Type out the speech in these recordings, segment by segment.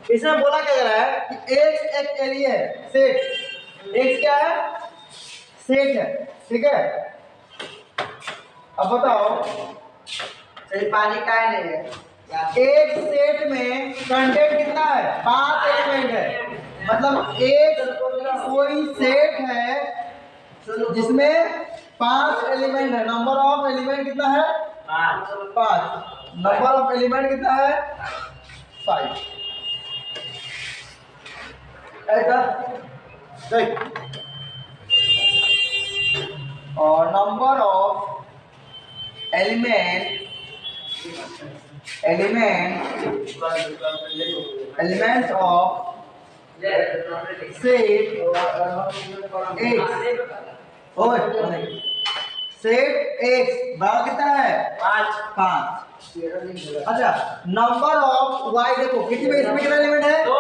इसमें बोला क्या जा रहा है कि एक्स एक एरिया है, सेट। एक्स क्या है? सेट है, ठीक है। अब बताओ, पानी का नहीं है, एक सेट में कंटेंट कितना है? 5 एलिमेंट है। मतलब एक कोई सेट है जिसमें 5 एलिमेंट है। नंबर ऑफ एलिमेंट कितना है? 5। नंबर ऑफ एलिमेंट कितना है? 5। ऐसा देख, और number of element of set x, set x बराबर कितना है? 5। अच्छा, नंबर ऑफ वाई देखो कितने, इसमें कितना एलिमेंट है? 2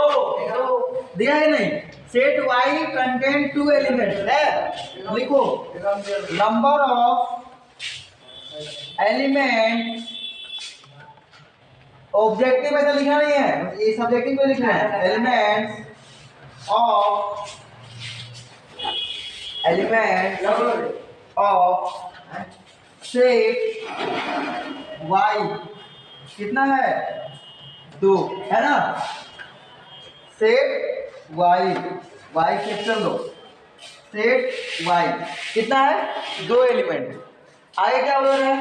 दिया है नहीं? सेट वाई कंटेन 2 एलिमेंट है। लिखो नंबर ऑफ एलिमेंट, ऑब्जेक्टिव ऐसा लिखना नहीं है, ये सब्जेक्टिव में लिखना है। एलिमेंट ऑफ सेट वाई कितना है? 2 है ना। सेट वाई कैपिटल लो, सेट वाई कितना है? 2 एलिमेंट। आगे क्या बोल रहा है?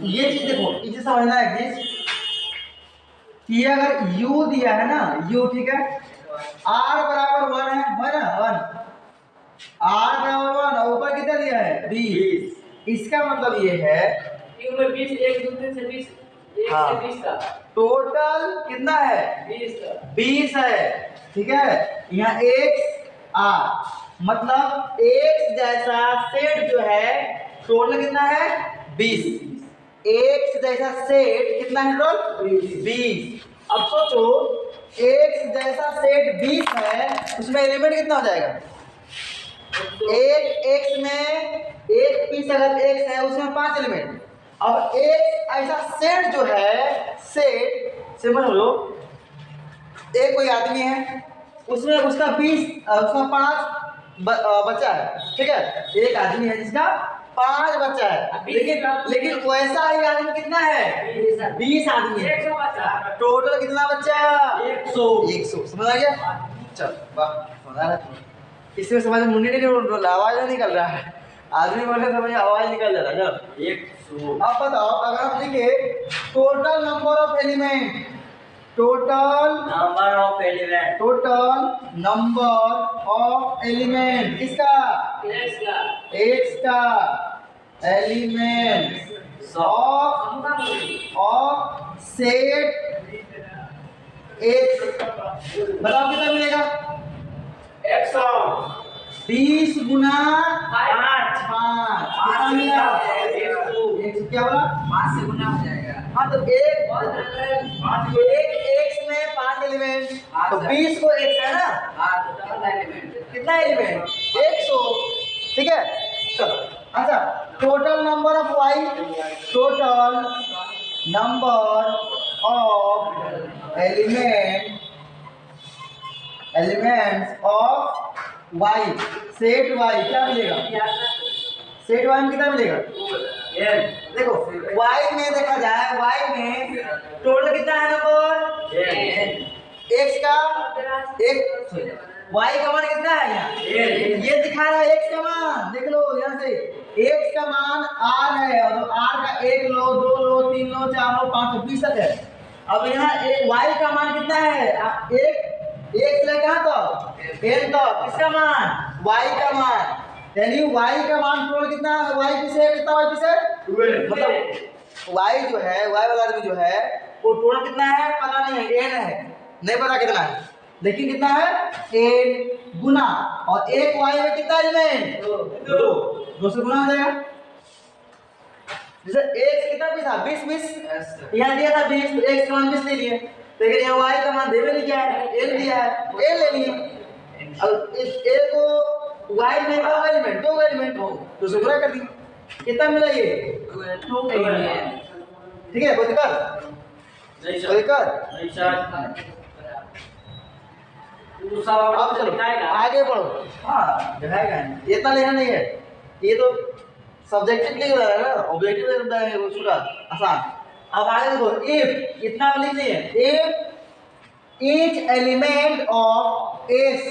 ये चीज देखो, इसे समझना है कि अगर u दिया है ना, u ठीक है, r बराबर 1 है ना, 1 r बराबर 1, ऊपर कितना दिया है? 20। इसका मतलब ये है u में 20, 1 2 3 से 20, 1 से 20 का टोटल कितना है? 20 है, ठीक है। यहाँ x r मतलब x जैसा सेट जो है टोटल कितना है? 20। एक्स जैसा सेट कितना है टोटल? 20। अब सोचो एक्स जैसा सेट 20 है, उसमें एलिमेंट कितना हो जाएगा? एक एक्स में एक पीस अगर एक्स है उसमें 5 एलिमेंट। अब एक ऐसा सेट जो है, सेट समझ लो, एक कोई आदमी है, उसमें उसका 20 उसका 5 बच्चा है, ठीक है। एक आदमी है जिसका 5 बच्चा है, लेकिन वैसा ही आदमी कितना है? 20 आदमी है। टोटल कितना बच्चा? 100। समझ आ गया? चल वाह, समझ आ रहा है। इसमें समझ में मुंडी नहीं, आवाज नहीं निकल रहा है, आदमी बोले समझ आवाज निकल जा रहा है। 100। अब बताओ, अगर हम लिखे total number of element, total number of element किसका? एक्स का। एलिमेंट ऑफ सेट एक्स, बताओ कितना मिलेगा? 20 गुना 5 कितना मिला? 100। क्या बोला? 5 से गुना हो जाएगा। हाँ, तो एक एक्स में 5 एलिमेंट, तो 20 को एक्स है ना। कितना एलिमेंट? 100, ठीक है। चलो, अच्छा, total number of Y, total number of elements of Y, set Y क्या मिलेगा? सेट वाई में कितना मिलेगा? देखो y में देखा जाए, y में टोटल कितना है नंबर? x का एक, y का मान कितना है यहाँ? ये दिखा रहा है x का मान, देख लो यहाँ से। x का मान r है, और r का 1 लो, 2 लो, 3 लो, 4 लो, 5 लो, 20 तक है। अब यहाँ y का मान कितना है? एक से कहाँ तक? n तक। किसका मान? y का मान। यानी y का मान टोटल कितना है? y किसे कितना? y किसे? मतलब y जो है, y वाला आदमी जो है वो टोटल कितना है पता नहीं है, n है, नहीं पता कितना है, लेकिन कितना है? n गुना, और एक y में कितना एलिमेंट? 2 से गुना हो जाएगा। जैसे x कितना भी था? 20 यहाँ दिया था 20, तो x का मान 20 ले लिए, लेकिन यहाँ y का मान देवे नहीं, क्या है? n दिया है, n ले लिए। अब इस a को y में दो एलिमेंट हो, तो से गुना कर दी, कितना मिला? ये 2 एलिमेंट। ठीक है, कोई दिक्कत? नहीं कोई दिक्कत? नहीं सर अब चलो आगे बढ़ो। हाँ दिखाएगा नहीं, इतना लेना नहीं है, ये तो सब्जेक्टिव लिख रहा है ना, ऑब्जेक्टिव लिख रहा है वो पूरा आसान। अब आगे देखो, इफ इतना लिख दिए, if each element of S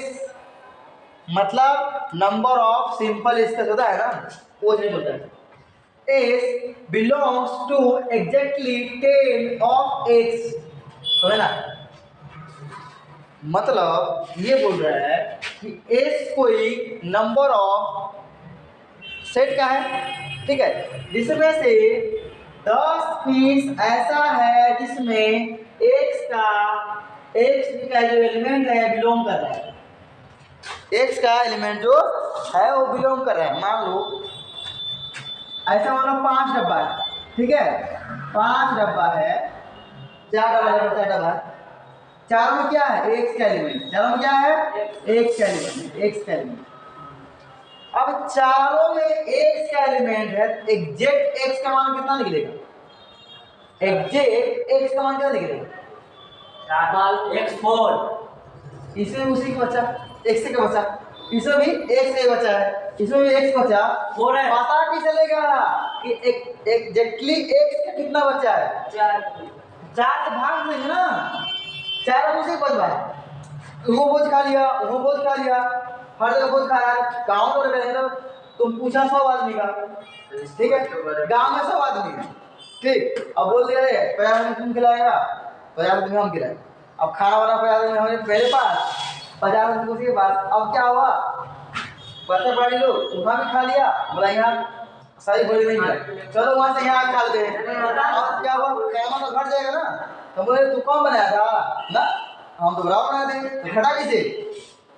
मतलब नंबर ऑफ सिंपल स्केल होता है ना, वो चीज होता है। S belongs to exactly 10 of X, समझ ना? मतलब ये बोल रहा है कि S कोई नंबर ऑफ सेट का है, ठीक है, जिसमें से 10 पीस ऐसा है जिसमें X का जो एलिमेंट है बिलोंग कर रहा है, X का एलिमेंट जो है वो बिलोंग कर रहा है। मान लो ऐसा मानो 5 डब्बा है, ठीक है, 5 डब्बा है, 4 डब्बा है, 4 डब्बा है, चारों में क्या है X का एलिमेंट, चारों में क्या है X का एलिमेंट। अब चारों में X का एलिमेंट है, एग्जैक्ट X का मान कितना निकलेगा, एग्जैक्ट X का मान क्या निकलेगा, x4 इसमें उसी का बचा, x से का बचा, इसमें भी x से बचा है, इसमें भी x बचा, 4 है। पता भी चलेगा कि एग्जैक्टली x का कितना बचा है, 4 से भाग देंगे ना, 4 उसी बच रहा है, वो बोझ खा लिया, वो बोझ खा लिया, हर जगह बोझ खा रहा है, काउंट और करेंगे तो तुम पूछा 100 आदमी का, ठीक है, गांव में 100 आदमी, ठीक, अब बोल दिया 50 आदमी तुम खिलाएगा, 50 आदमी हम खिलाए, अब खाना वाना 50 आदमी हमारे पहले पास, 50 आदमी उसी के पास, अब क्या हुआ, बर्तन बाड़ी लो, वहाँ भी खा लिया, बोला यहाँ सही बोली नहीं है, चलो वहाँ से यहाँ खा लेते हैं, अब क्या हुआ, खाना तो घट जाएगा ना, तो बोले तू कौन बनाया था ना, हम तो बराबर बनाए थे, तो घटा किसे,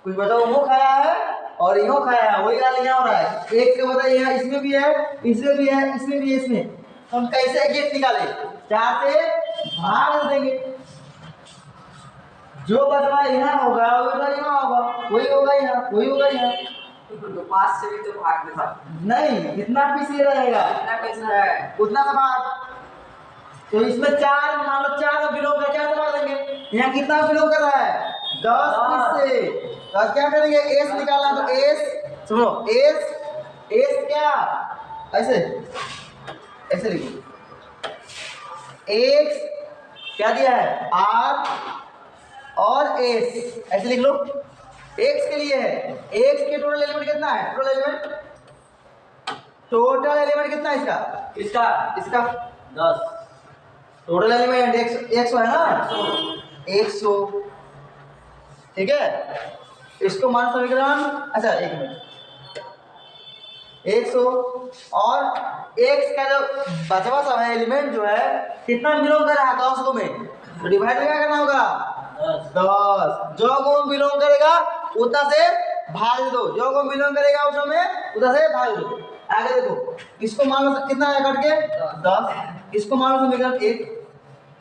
कुछ बताओ वो खाया है और यो खाया है, वही गाल यहाँ हो रहा है, एक से बताइए यहाँ इसमें भी है, इसमें भी है, इसमें भी है, इसमें हम कैसे एग्जैक्ट निकाले, 4 से भाग देंगे, जो बचवा यहाँ होगा वो तो यहाँ होगा, वही होगा यहाँ, वही होगा यहाँ, तो 5 से भी तो भाग देता नहीं इतना पीस ये रहेगा, इतना कैसा है उतना सा भाग, तो इसमें 4 मान लो 4 में बिलोंग कर, 4 से भाग देंगे, यहाँ कितना बिलोंग कर रहा है 10 पीस से, तो अब क्या करेंगे एस निकालना, तो एस सुनो, एस क्या ऐसे ऐसे लिखो, एक्स क्या दिया है आर और एस, ऐसे लिख लो, एक्स के लिए है, एक्स के टोटल एलिमेंट कितना है, टोटल एलिमेंट कितना है इसका 10, टोटल एलिमेंट 100 है ना, 100, ठीक है, इसको मान समीकरण, अच्छा एक मिनट, 100 और x का जो बचवा सब है एलिमेंट जो है कितना बिलोंग कर रहा है 10 को में, तो डिवाइड क्या करना होगा 10, जो को बिलोंग करेगा उतना से भाग दो, जो को बिलोंग करेगा उसमें उतना से भाग दो। आगे देखो, इसको मान लो कितना है कट के 10, इसको मान लो समीकरण 1,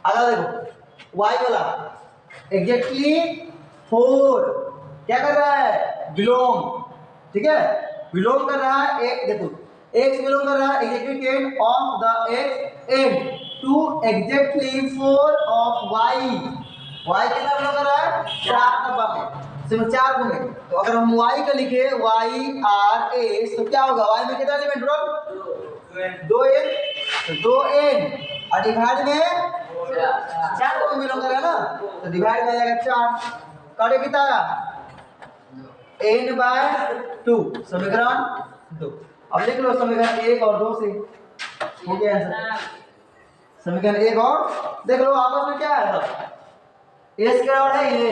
आगे देखो y वाला एग्जैक्टली 4 क्या कर रहा है बिलोंग, ठीक है, बिलोंग कर रहा है एक, देखो x बिलोंग कर रहा है exactly 10 of the x and to exactly 4 of y, y कितना बिलोंग कर रहा है 4 नंबर में, इसमें 4 को में, तो अगर हम y का लिखे y r s तो क्या होगा, y में कितना एलिमेंट टोटल 2n, तो 2n और डिवाइड में 4 को बिलोंग कर रहा है ना, तो डिवाइड में जाएगा 4, काटे कितना n/2 समीकरण 2। अब लिख लो समीकरण 1 और 2 से हो गया आंसर, समीकरण 1 और देख लो आपस में क्या है, s का और है ये,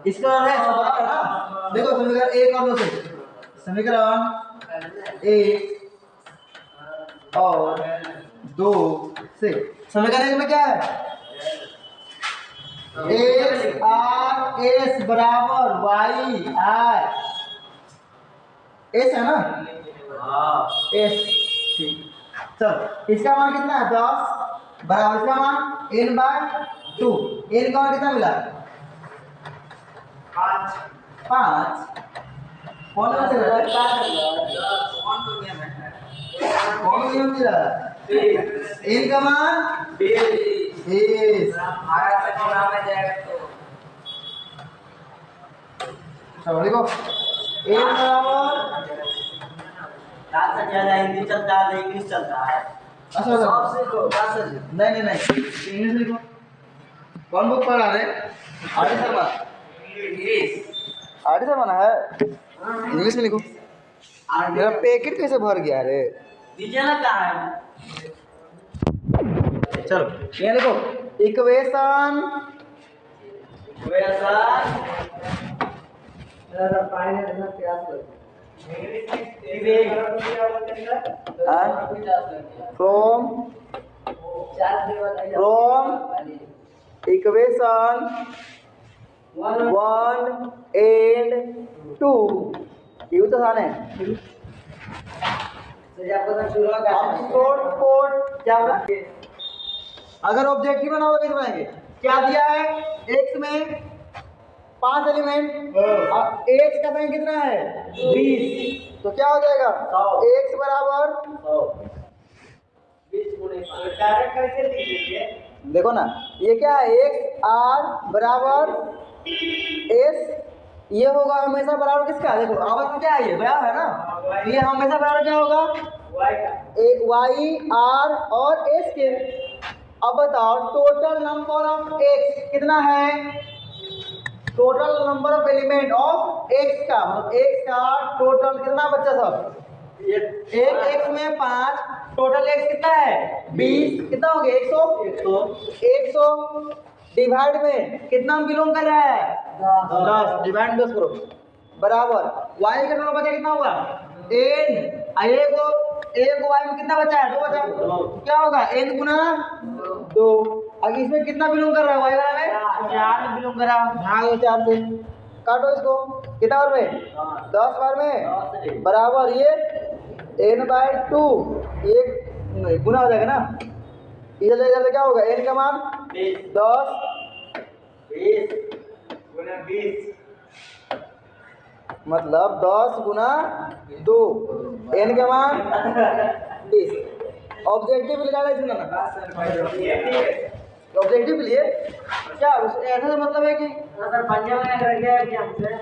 इसका और है सब बराबर है ना, देखो समीकरण 1 और 2 से, समीकरण 1 और 2 से, समीकरण 1 में क्या है x r s बराबर y r s है ना, s, ठीक, चलो इसका मान कितना है 10 बराबर इसका मान n/2, n का मान कितना मिला 5, कौन सा से कौन नियम मिला n का मान बीस। भागा से गुणा में जाएगा तो चलो लिखो n बराबर से ज्यादा हिंदी चलता है इंग्लिश चलता है अच्छा नहीं इंग्लिश लिखो। कौन बुक पढ़ा रहे? R D Sharma. R D Sharma ना है, इंग्लिश में लिखो। मेरा पैकेट कैसे भर गया रे? दीजिए ना कहाँ है चलो यहाँ लिखो इक्वेशन फ्रॉम इक्वेशन 1 and 2 ये तो आने कोड क्या होगा? अगर ऑब्जेक्टिव बनाओ तो कैसे बनाएंगे? क्या दिया है? x में 5 एलिमेंट और x का संख्या कितना है? 20। तो क्या हो जाएगा? x बराबर डायरेक्ट कैसे लिख लीजिए देखो ना ये क्या है? x r बराबर s ये होगा हमेशा बराबर किसका? देखो आपस में क्या है? ये बराबर है ना, ये हमेशा बराबर क्या होगा? y r और s के। अब बताओ टोटल नंबर ऑफ x कितना है? Total number of element of x का मतलब x का टोटल कितना बच्चा सब? एक x में 5 टोटल x कितना है? 20। कितना हो गया? 100 डिवाइड में कितना बिलोंग कर रहा है? 10 डिवाइड 10 करो बराबर y का टोटल बचा कितना हुआ? n एक y में कितना बचा है? 2 बचा। क्या होगा? n गुना 2। अब इसमें कितना बिलोंग कर रहा है? y वाला में 4 में बिलोंग कर रहा है। भाग 4 से काटो इसको कितना बार में? 10 बार में बराबर ये n/2 एक गुना हो जाएगा ना, इधर से क्या होगा? n का मान 10 20 गुना 20 मतलब 10 गुना 2 n का मान 20। ऑब्जेक्टिव निकाला इसमें ना, ऑब्जेक्टिव लिए क्या ऐसा मतलब है कि सर पंजाब में रह गया एग्जाम से